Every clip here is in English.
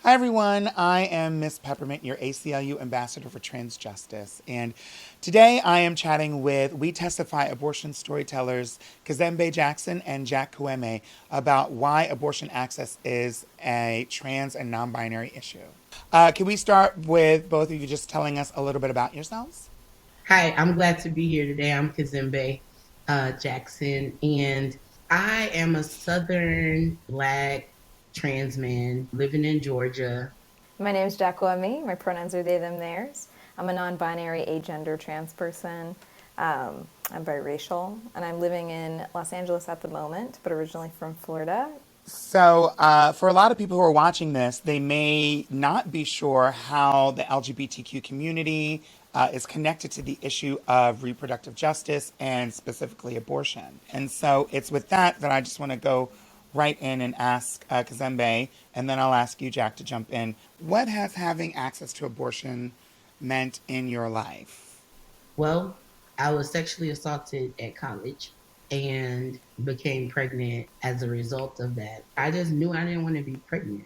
Hi everyone, I am Miss Peppermint, your ACLU Ambassador for Trans Justice, and today I am chatting with We Testify Abortion Storytellers Cazembe Jackson and Jack Qu'emi about why abortion access is a trans and non-binary issue. Can we start with both of you just telling us a little bit about yourselves? Hi, I'm glad to be here today. I'm Cazembe Jackson, and I am a Southern Black trans man living in Georgia. My name is Jack Qu'emi. My pronouns are they, them, theirs. I'm a non-binary, agender, trans person. I'm biracial, and I'm living in Los Angeles at the moment, but originally from Florida. So, for a lot of people who are watching this, they may not be sure how the LGBTQ community is connected to the issue of reproductive justice and specifically abortion. And so, it's with that I just want to go right in and ask Cazembe, and then I'll ask you, Jack, to jump in. What has having access to abortion meant in your life? Well, I was sexually assaulted at college and became pregnant as a result of that. I just knew I didn't want to be pregnant.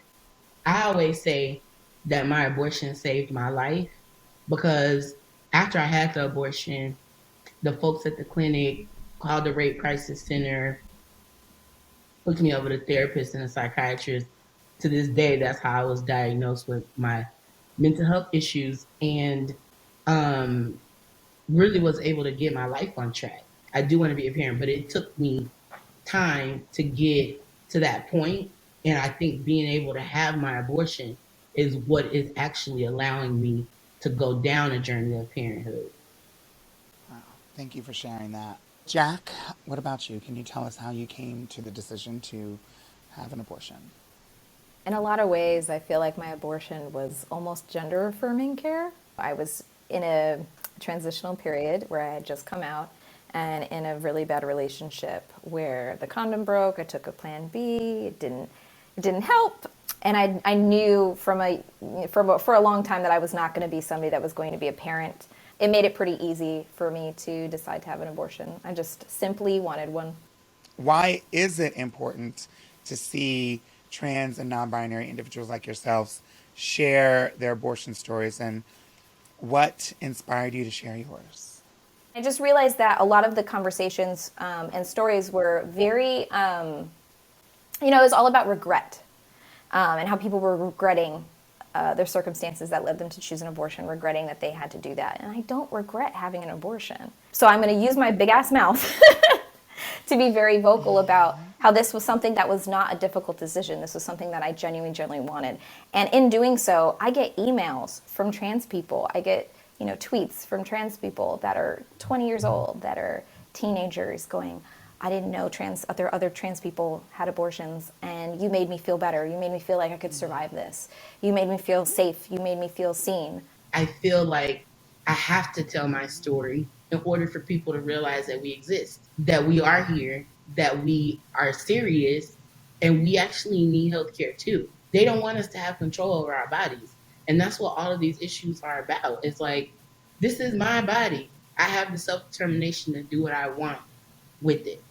I always say that my abortion saved my life because after I had the abortion, the folks at the clinic called the rape crisis center, hooked me up with a therapist and a psychiatrist. To this day, that's how I was diagnosed with my mental health issues, and um, really was able to get my life on track. I do want to be a parent, but it took me time to get to that point. And I think being able to have my abortion is what is actually allowing me to go down a journey of parenthood. Wow, thank you for sharing that. Jack, what about you? Can you tell us how you came to the decision to have an abortion? In a lot of ways, I feel like my abortion was almost gender affirming care. I was in a transitional period where I had just come out and in a really bad relationship where the condom broke. I took a plan B. It didn't help. And I knew for a long time that I was not going to be somebody that was going to be a parent. It made it pretty easy for me to decide to have an abortion. I just simply wanted one. Why is it important to see trans and non-binary individuals like yourselves share their abortion stories, and what inspired you to share yours? I just realized that a lot of the conversations and stories were very, it was all about regret and how people were regretting their circumstances that led them to choose an abortion, regretting that they had to do that. And I don't regret having an abortion. So I'm going to use my big ass mouth to be very vocal about how this was something that was not a difficult decision. This was something that I genuinely wanted. And in doing so, I get emails from trans people. I get, tweets from trans people that are 20 years old, that are teenagers going, I didn't know other trans people had abortions, and you made me feel better. You made me feel like I could survive this. You made me feel safe. You made me feel seen. I feel like I have to tell my story in order for people to realize that we exist, that we are here, that we are serious, and we actually need healthcare too. They don't want us to have control over our bodies. And that's what all of these issues are about. It's like, this is my body. I have the self-determination to do what I want with it.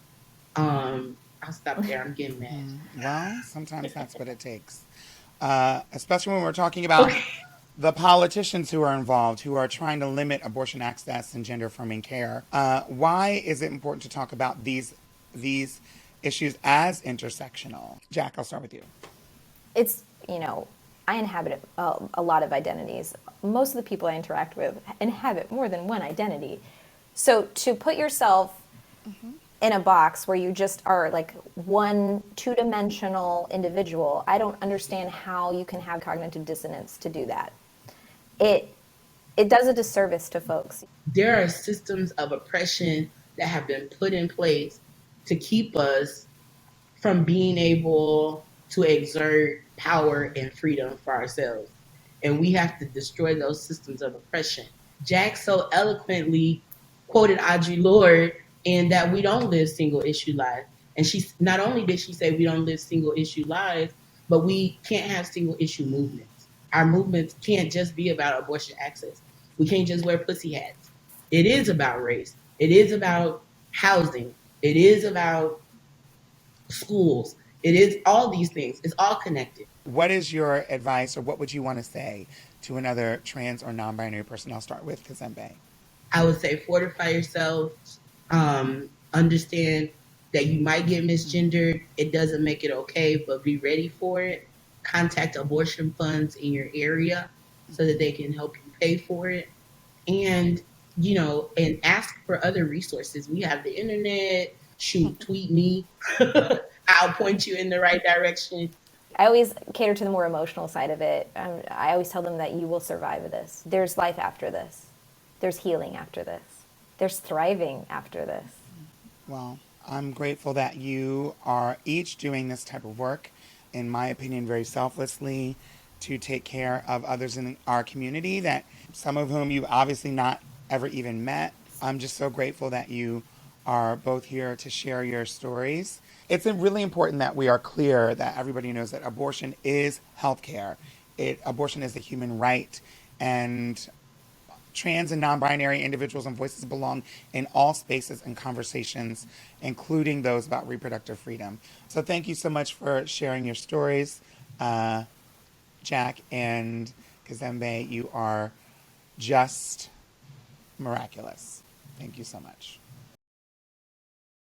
I'll stop there. I'm getting mad. Well, sometimes that's what it takes. Especially when we're talking about the politicians who are involved, who are trying to limit abortion access and gender affirming care. Why is it important to talk about these issues as intersectional? Jack, I'll start with you. It's, I inhabit a lot of identities. Most of the people I interact with inhabit more than one identity. So to put yourself in a box where you just are like one two-dimensional individual, I don't understand how you can have cognitive dissonance to do that. It does a disservice to folks. There are systems of oppression that have been put in place to keep us from being able to exert power and freedom for ourselves. And we have to destroy those systems of oppression. Jack so eloquently quoted Audre Lorde in that we don't live single issue lives. And she not only did she say we don't live single issue lives, but we can't have single issue movements. Our movements can't just be about abortion access. We can't just wear pussy hats. It is about race. It is about housing. It is about schools. It is all these things. It's all connected. What is your advice, or what would you want to say to another trans or non-binary person? I'll start with Cazembe. I would say fortify yourself. Understand that you might get misgendered. It doesn't make it okay, but be ready for it. Contact abortion funds in your area so that they can help you pay for it. And, and ask for other resources. We have the internet. Shoot, tweet me. I'll point you in the right direction. I always cater to the more emotional side of it. I always tell them that you will survive this. There's life after this. There's healing after this. There's thriving after this. Well, I'm grateful that you are each doing this type of work, in my opinion, very selflessly, to take care of others in our community, that some of whom you've obviously not ever even met. I'm just so grateful that you are both here to share your stories. It's really important that we are clear, that everybody knows that abortion is healthcare. Abortion is a human right, and trans and non-binary individuals and voices belong in all spaces and conversations, including those about reproductive freedom. So thank you so much for sharing your stories, Jack and Cazembe. You are just miraculous. Thank you so much.